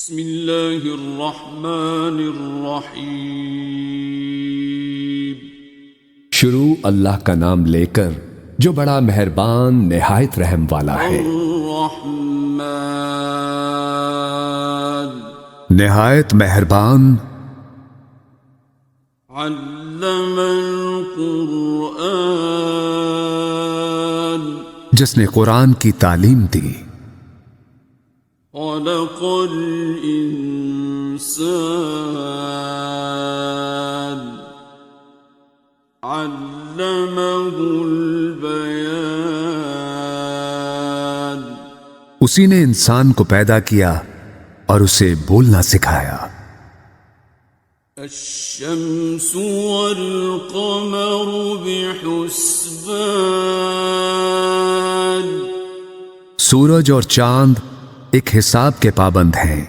بسم اللہ الرحمن الرحیم۔ شروع اللہ کا نام لے کر جو بڑا مہربان نہایت رحم والا ہے۔ الرحمن نہایت مہربان۔ علم القرآن جس نے قرآن کی تعلیم دی۔ خلق الانسان علمہ البیان۔ اسی نے انسان کو پیدا کیا اور اسے بولنا سکھایا۔ الشمس والقمر بحسبان۔ سورج اور چاند ایک حساب کے پابند ہیں۔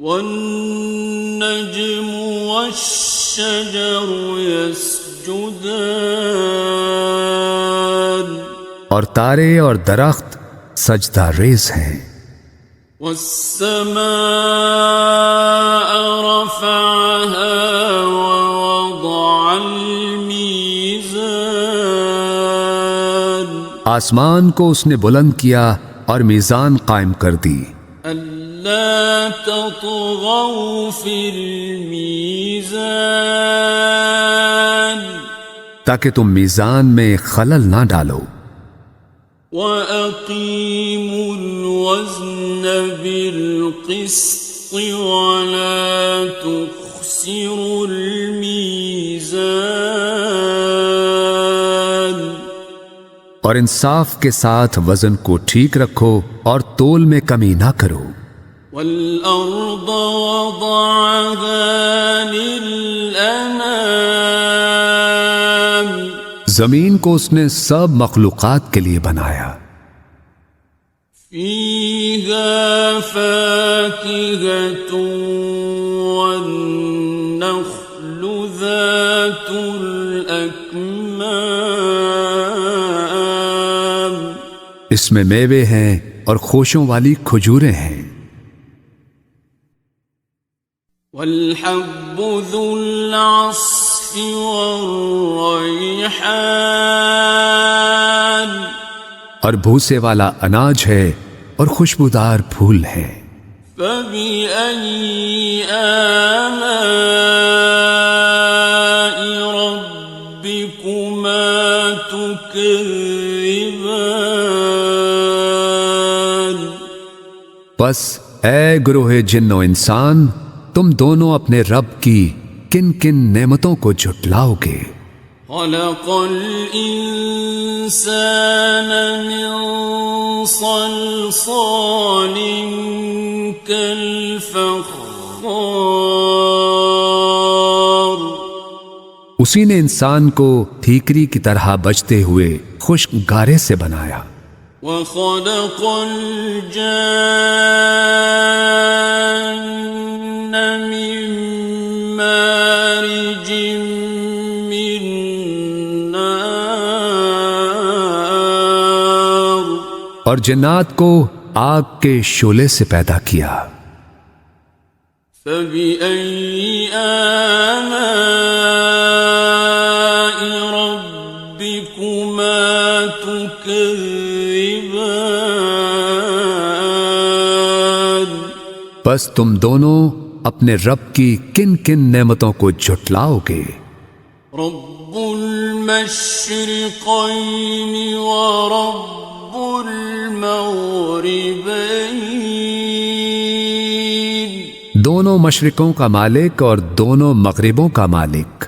والنجم والشجر يسجدان۔ اور تارے اور درخت سجدہ ریز ہیں۔ والسماء رفعها ووضع الميزان۔ آسمان کو اس نے بلند کیا اور میزان قائم کر دی۔ ألا تطغوا في الميزان۔ تاکہ تم میزان میں خلل نہ ڈالو۔ وَأَقِيمُوا الْوَزْنَ بِالْقِسْطِ وَلَا تُخْسِرُوا الْمِيزَانَ۔ اور انصاف کے ساتھ وزن کو ٹھیک رکھو اور تول میں کمی نہ کرو۔ وَالْأَرْضَ وَضَعَهَا لِلْأَنَامِ۔ زمین کو اس نے سب مخلوقات کے لیے بنایا۔ فِيهَا فَاكِهَةٌ وَالنَّخْلُ ذَاتُ الْأَكْمَامِ۔ اس میں میوے ہیں اور خوشوں والی کھجوریں ہیں۔ وَالْحَبُّ ذُو الْعَصْفِ وَالرَّيْحَانِ۔ اور بھوسے والا اناج ہے اور خوشبودار پھول ہیں۔ فَبِأَيِّ آلَاءِ رَبِّكُمَا تُكَذِّبَانِ۔ بس اے گروہ جن و انسان، تم دونوں اپنے رب کی کن کن نعمتوں کو جھٹلاؤ گے۔ خلق الانسان من صلصال كالفخار۔ اسی نے انسان کو ٹھیکری کی طرح بجتے ہوئے خشک گارے سے بنایا۔ وخلق الجان من مارج من نار۔ اور جنات کو آگ کے شعلے سے پیدا کیا۔ فبأي آلاء ربكما تكذبان۔ بس تم دونوں اپنے رب کی کن کن نعمتوں کو جھٹلاؤ گے۔ رب المشرقين ورب المغربين۔ دونوں مشرقوں کا مالک اور دونوں مغربوں کا مالک۔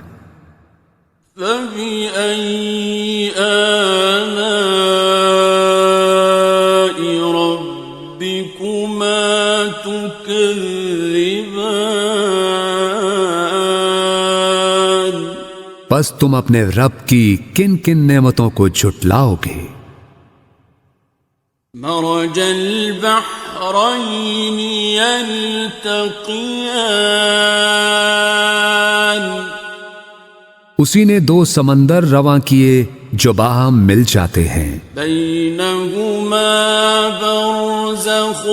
فبأي آلاء ربكما تكذبان۔ بس تم اپنے رب کی کن کن نعمتوں کو جھٹلاؤ گے۔ مرج البحرين يلتقيان۔ اسی نے دو سمندر رواں کیے جو باہم مل جاتے ہیں۔ بینہما برزخ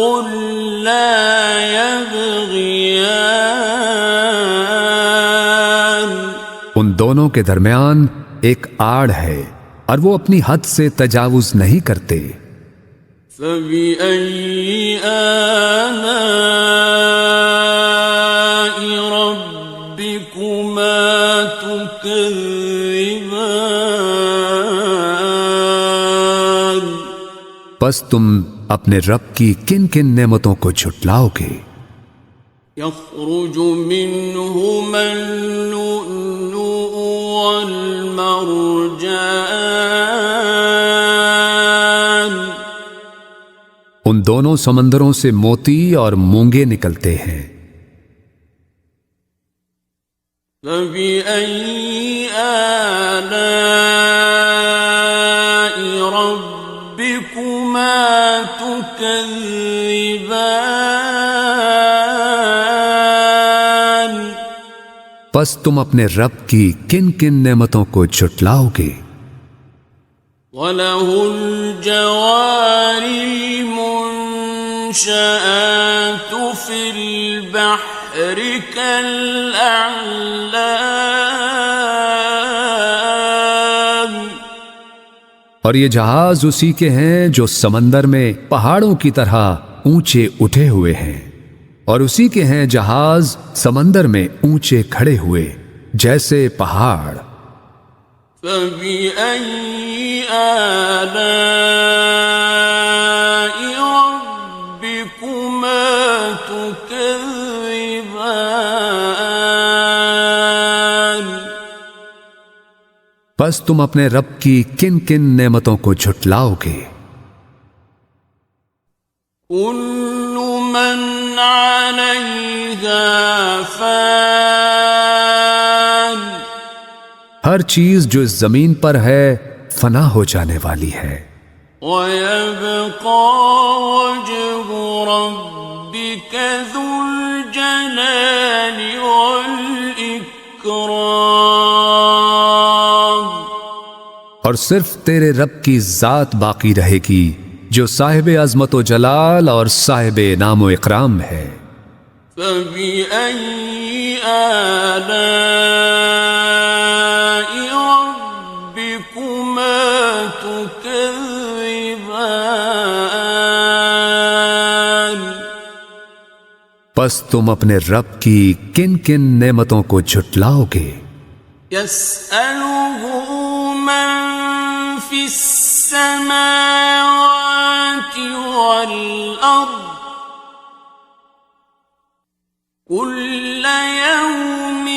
لا دونوں کے درمیان ایک آڑ ہے اور وہ اپنی حد سے تجاوز نہیں کرتے۔ فبأي آلاء ربكما تكذبان؟ پس تم اپنے رب کی کن کن نعمتوں کو جھٹلاؤ گے؟ يخرج منهما اللؤلؤ والمرجان۔ ان دونوں سمندروں سے موتی اور مونگے نکلتے ہیں۔ فبأي آلاء ربكما تكذبان؟ پس تم اپنے رب کی کن کن نعمتوں کو جھٹلاؤ گے؟ وَلَهُ الْجَوَارِ الْمُنشَآتُ فِي الْبَحْرِ كَالْأَعْلَامِ۔ اور یہ جہاز اسی کے ہیں جو سمندر میں پہاڑوں کی طرح اونچے اٹھے ہوئے ہیں، اور اسی کے ہیں جہاز سمندر میں اونچے کھڑے ہوئے جیسے پہاڑ۔ فَبِأَيِّ آلَاءِ رَبِّكُمَا تُكَذِّبَانِ؟ بس تم اپنے رب کی کن کن نعمتوں کو جھٹلاؤ گے؟ كُلُّ مَنْ عَلَيْهَا فَانٍ۔ ہر چیز جو اس زمین پر ہے فنا ہو جانے والی ہے۔ وَيَبْقَى وَجْهُ رَبِّكَ ذُو الْجَلَالِ وَالْإِكْرَامِ۔ اور صرف تیرے رب کی ذات باقی رہے گی جو صاحب عظمت و جلال اور صاحب انعام و اکرام ہے۔ فَبِأَيِّ آلَاءِ رَبِّكُمَا تُكَذِّبَانِ؟ پس تم اپنے رب کی کن کن نعمتوں کو جھٹلاؤ گے؟ يَسْأَلُهُ مَن فِي السَّمَاوَاتِ وَالْأَرْضِ كُلَّ يَوْمٍ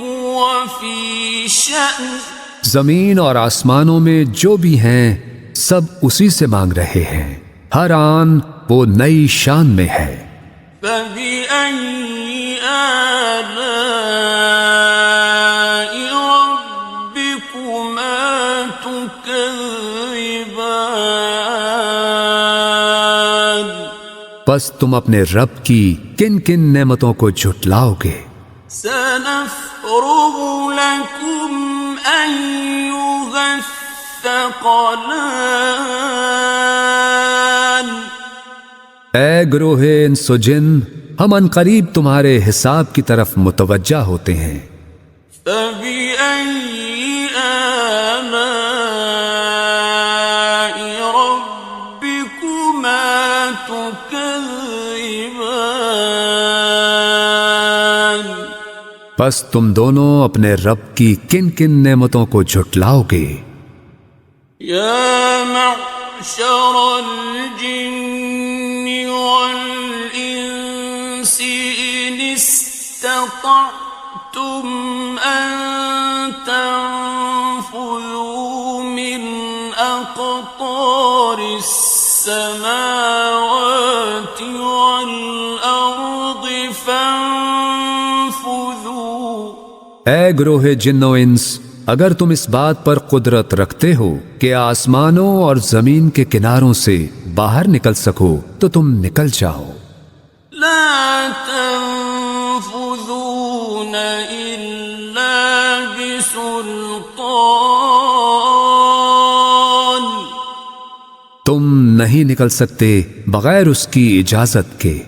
هُوَ فِي شَأْنٍ۔ زمین اور آسمانوں میں جو بھی ہیں سب اسی سے مانگ رہے ہیں، ہر آن وہ نئی شان میں ہے۔ فَبِأَيِّ آلَاءِ رَبِّكُمَا تُكَذِّبَانِ؟ پس تم اپنے رب کی کن کن نعمتوں کو جھٹلاؤ گے؟ سَنَفْرُغُ لَكُمْ أَيُّهَ الثَّقَلَانِ۔ اے گروہ انس و جن، ہم عنقریب تمہارے حساب کی طرف متوجہ ہوتے ہیں۔ فَبِأَيِّ آلَاءِ رَبِّكُمَا تُكَذِّبَانِ؟ پس تم دونوں اپنے رب کی کن کن نعمتوں کو جھٹلاؤ گے؟ يَا مَعْشَرَ الْجِنِّ وَالْإِنسِ إِنِ اسْتَطَعْتُمْ أَن تَنفُذُوا مِنْ أَقْطَارِ السَّمَاوَاتِ وَالْأَرْضِ فَانفُذُوا۔ اے گروہ جن و انس، اگر تم اس بات پر قدرت رکھتے ہو کہ آسمانوں اور زمین کے کناروں سے باہر نکل سکو تو تم نکل جاؤ۔ لا تنفذون إلا بسلطان۔ تم نہیں نکل سکتے بغیر اس کی اجازت کے۔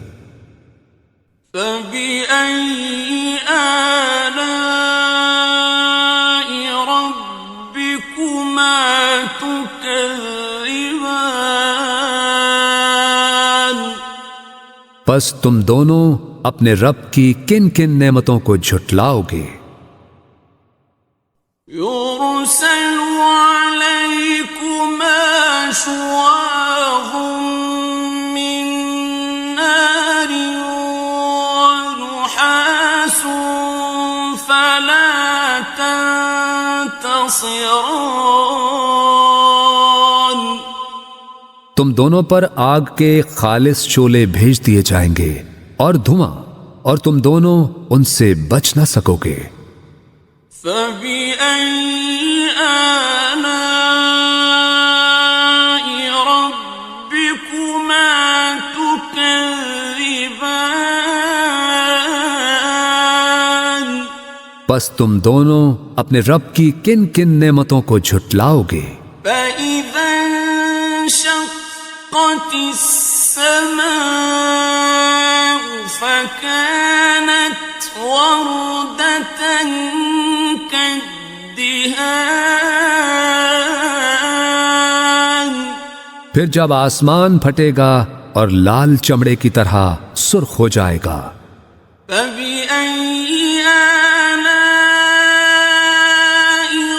فبأي آلاء پس تم دونوں اپنے رب کی کن کن نعمتوں کو جھٹلاؤ گے؟ يرسل عليكما شواظ من نار ونحاس فلا تنتصران تم دونوں پر آگ کے خالص شعلے بھیج دیے جائیں گے اور دھواں، اور تم دونوں ان سے بچ نہ سکو گے۔ فَبِأَيِّ آلَاءِ رَبِّكُمَا تُكَذِّبَانِ پس تم دونوں اپنے رب کی کن کن نعمتوں کو جھٹلاؤ گے؟ فَإِذَا انشَقَّتِ السَّمَاءُ فَكَانَتْ وَرْدَةً كَالدِّهَانِ پھر جب آسمان پھٹے گا اور لال چمڑے کی طرح سرخ ہو جائے گا۔ فَبِأَيِّ آلَاءِ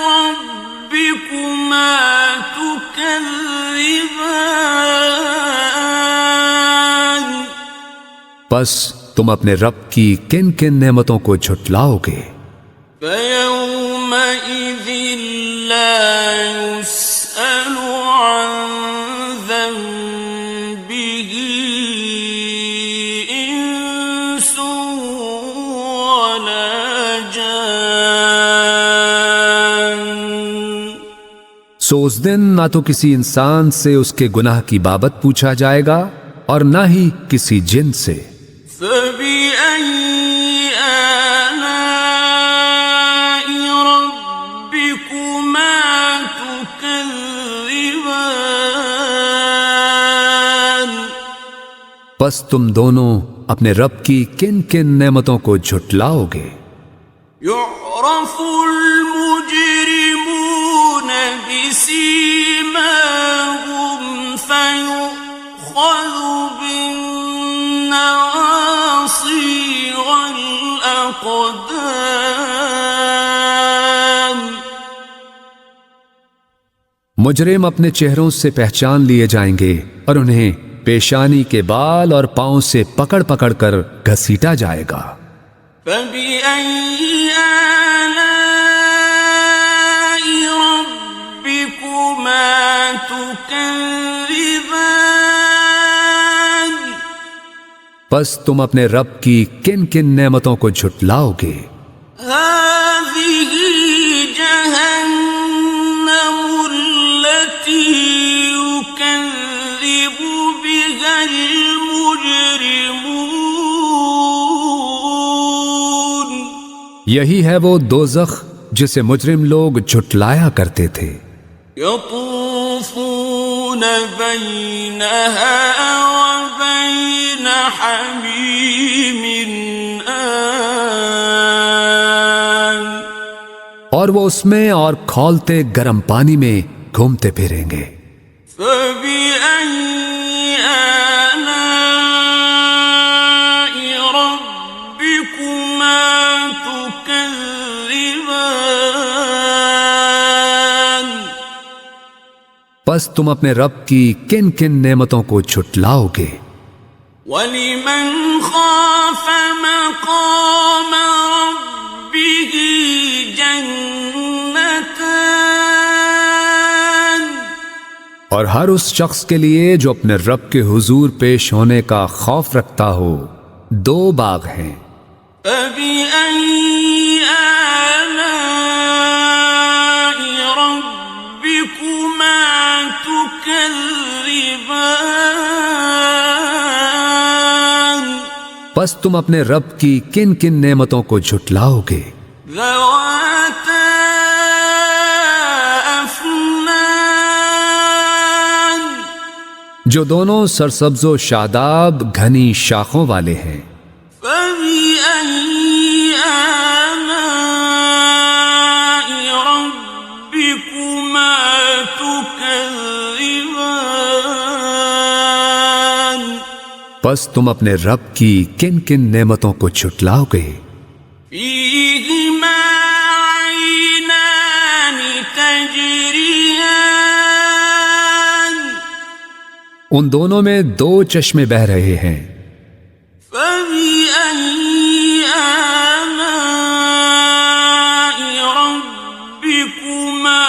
رَبِّكُمَا تُكَذِّبَانِ پس تم اپنے رب کی کن کن نعمتوں کو جھٹلاؤ گے؟ فَيَوْمَئِذٍ لَا يُسْأَلُ عَنْ ذَنبِهِ إِنسٌ وَلَا جَانٌ سو اس دن نہ تو کسی انسان سے اس کے گناہ کی بابت پوچھا جائے گا اور نہ ہی کسی جن سے۔ فَبِأَيِّ آلَاءِ رَبِّكُمَا تُكَذِّبَانِ پس تم دونوں اپنے رب کی کن کن نعمتوں کو جھٹلاؤ گے؟ يُعْرَفُ الْمُجْرِمُونَ بِسِيمَاهُمْ فَيُؤْخَذُ بِالنَّوَاصِي وَالْأَقْدَامِ مجرم اپنے چہروں سے پہچان لیے جائیں گے اور انہیں پیشانی کے بال اور پاؤں سے پکڑ پکڑ کر گھسیٹا جائے گا۔ فَبِأَيِّ آلَاءِ رَبِّكُمَا تُكَذِّبَانِ پس تم اپنے رب کی کن کن نعمتوں کو جھٹلاؤ گے؟ هَٰذِهِ جَهَنَّمُ الَّتِي يُكَذِّبُ بِهَا الْمُجْرِمُونَ یہی ہے وہ دوزخ جسے مجرم لوگ جھٹلایا کرتے تھے۔ يَطُوفُونَ بَيْنَهَا وَبَيْنَ حَمِيمٍ آنٍ اور وہ اس میں اور کھولتے گرم پانی میں گھومتے پھریں گے۔ فَبِأَيِّ آلَاءِ رَبِّكُمَا تُكَذِّبَانِ پس تم اپنے رب کی کن کن نعمتوں کو جھٹلاؤ گے؟ وَلِمَنْ خَافَ مَقَامَ رَبِّهِ جَنَّتَانِ اور ہر اس شخص کے لیے جو اپنے رب کے حضور پیش ہونے کا خوف رکھتا ہو دو باغ ہیں۔ فَبِأَيِّ آلَاءِ رَبِّكُمَا تُكَذِّبَانِ پس تم اپنے رب کی کن کن نعمتوں کو جھٹلاؤ گے؟ ذَوَاتَا أَفْنَانٍ جو دونوں سرسبز و شاداب گھنی شاخوں والے ہیں۔ فَبِأَيِّ آلَاءِ رَبِّكُمَا تُكَذِّبَانِ پس تم اپنے رب کی کن کن نعمتوں کو جھٹلاؤ گے؟ فیہما عینان تجریان ان دونوں میں دو چشمے بہہ رہے ہیں۔ فبأي آلاء ربكما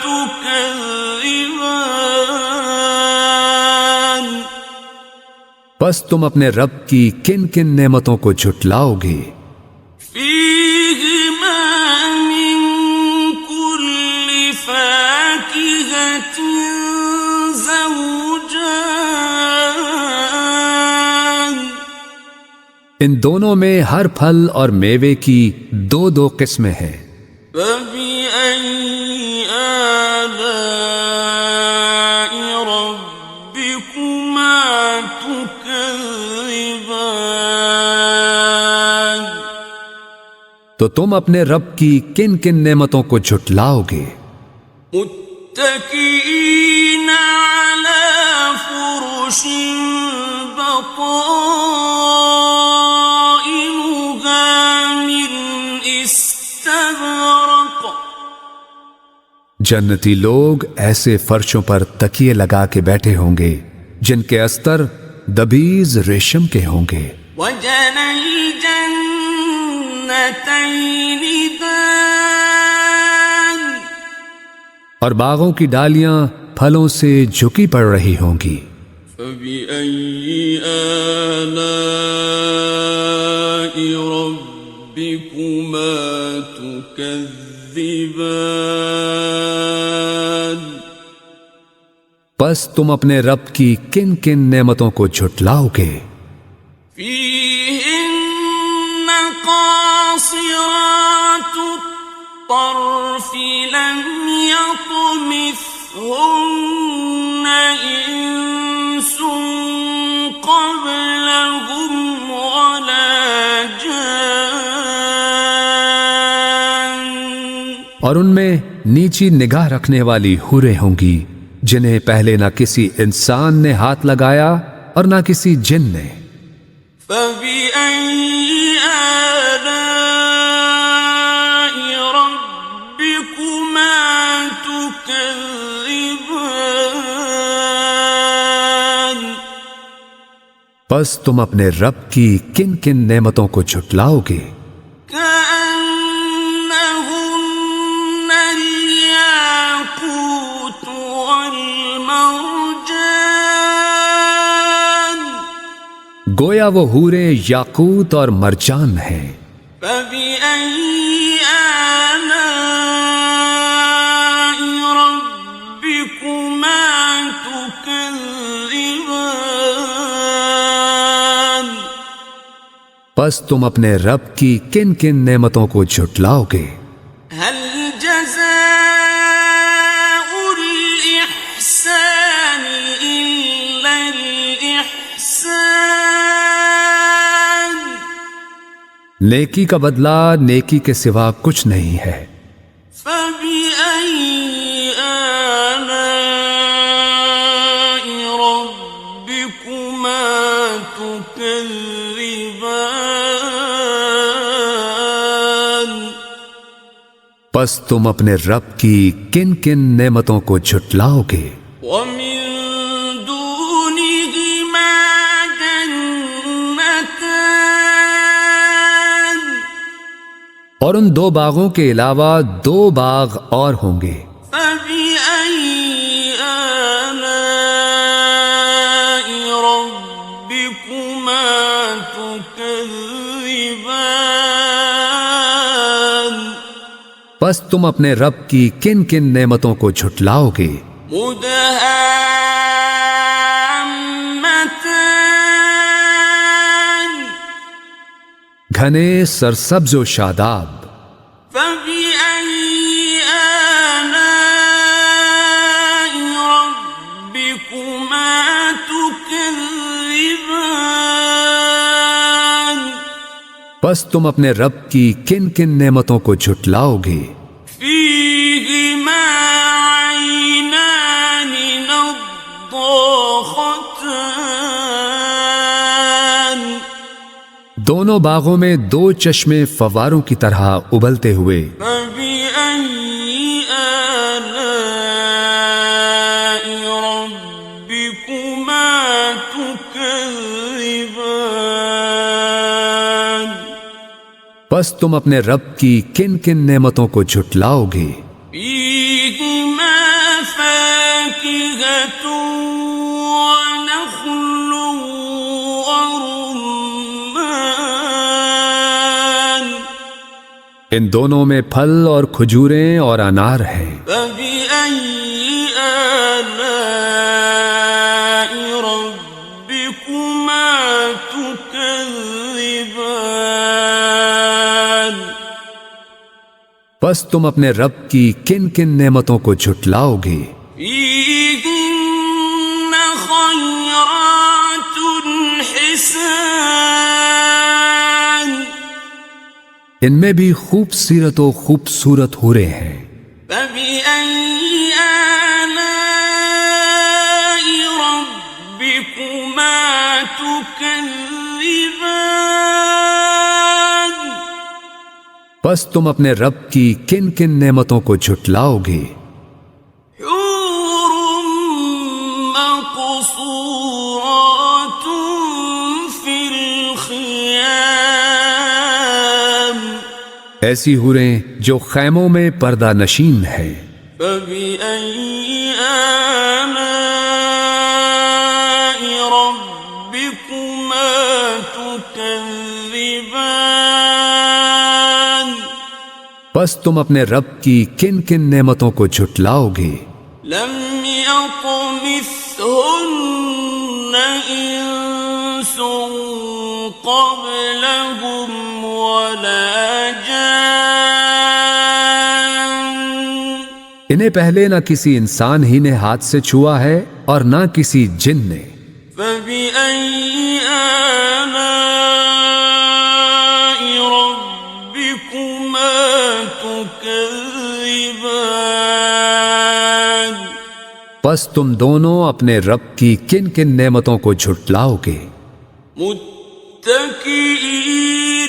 تكذبان پس تم اپنے رب کی کن کن نعمتوں کو جھٹلاؤ گے؟ فیہما من کل فاکہۃ زوجان ان دونوں میں ہر پھل اور میوے کی دو دو قسمیں ہیں۔ فبأي آلاء ربكما تكذبان تو تم اپنے رب کی کن کن نعمتوں کو جھٹلاؤ گے؟ متكئين على فرش بطائنها من استبرق جنتی لوگ ایسے فرشوں پر تکیے لگا کے بیٹھے ہوں گے جن کے استر دبیز ریشم کے ہوں گے۔ وجنى الجنتين دان اور باغوں کی ڈالیاں پھلوں سے جھکی پڑ رہی ہوں گی۔ فبأي آلاء ربكما تكذبان پس تم اپنے رب کی کن کن نعمتوں کو جھٹلاؤ گے؟ فيهن قاصرات الطرف لم يطمثهن إنس قبلهم ولا جان اور ان میں نیچی نگاہ رکھنے والی حوریں ہوں گی جنہیں پہلے نہ کسی انسان نے ہاتھ لگایا اور نہ کسی جن نے۔ فبأي آلاء ربكما تكذبان پس تم اپنے رب کی کن کن نعمتوں کو جھٹلاؤ گے؟ كأنهن الياقوت والمرجان گویا وہ حوریں یاقوت اور مرجان ہیں۔ فبأي آلاء ربكما تكذبان پس تم اپنے رب کی کن کن نعمتوں کو جھٹلاؤ گے؟ هل جزاء الإحسان إلا الإحسان نیکی کا بدلہ نیکی کے سوا کچھ نہیں ہے۔ فبأي آلاء ربكما تكذبان پس تم اپنے رب کی کن کن نعمتوں کو جھٹلاؤ گے؟ ومن دونهما جنتان اور ان دو باغوں کے علاوہ دو باغ اور ہوں گے۔ فبأي آلاء ربكما تكذبان پس تم اپنے رب کی کن کن نعمتوں کو جھٹلاؤ گے؟ مدهامتان گھنے سرسبز و شاداب۔ فبأي آلاء ربكما تكذبان پس تم اپنے رب کی کن کن نعمتوں کو جھٹلاؤ گے؟ فيهما عينان نضاختان دونوں باغوں میں دو چشمے فواروں کی طرح ابلتے ہوئے. فبأي آلاء ربكما تكذبان پس تم اپنے رب کی کن کن نعمتوں کو جھٹلاؤ گے؟ فيهما فاكهة ونخل ورمان ان دونوں میں پھل اور کھجوریں اور انار ہیں. فبأي آلاء ربكما تكذبان پس تم اپنے رب کی کن کن نعمتوں کو جھٹلاؤ گے؟ فيهن خيرات حسان ان میں بھی خوبصورت و خوبصورت حوریں ہیں. فبأي آلاء ربكما تكذبان پس تم اپنے رب کی کن کن نعمتوں کو جھٹلاؤ گے؟ حور مقصورات في الخيام ایسی حوریں جو خیموں میں پردہ نشین ہیں. فبأي آلاء ربكما تكذبان پس تم اپنے رب کی کن کن نعمتوں کو جھٹلاؤ گے؟ لم يطمثهن إنس قبلهم ولا جان انہیں پہلے نہ کسی انسان ہی نے ہاتھ سے چھوا ہے اور نہ کسی جن نے. فبأي آلاء ربكما تكذبان پس تم دونوں اپنے رب کی کن کن نعمتوں کو جھٹلاؤ گے؟ متكئين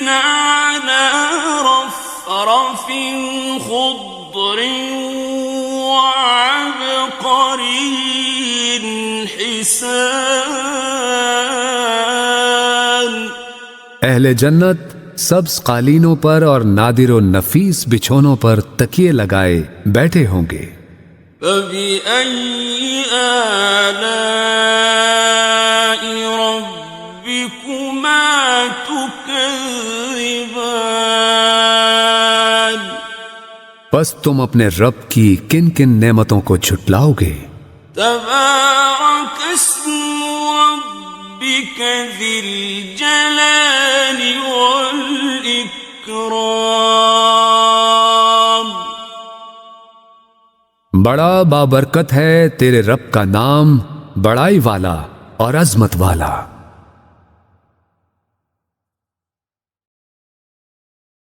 على رفرف خضر وعبقري حسان اہل جنت سبز قالینوں پر اور نادر و نفیس بچھونوں پر تکیے لگائے بیٹھے ہوں گے. فبأي آلاء ربكما تكذبان پس تم اپنے رب کی کن کن نعمتوں کو جھٹلاؤ گے؟ تبارك اسم ربك ذي الجلال والإكرام بڑا بابرکت ہے تیرے رب کا نام، بڑائی والا اور عظمت والا.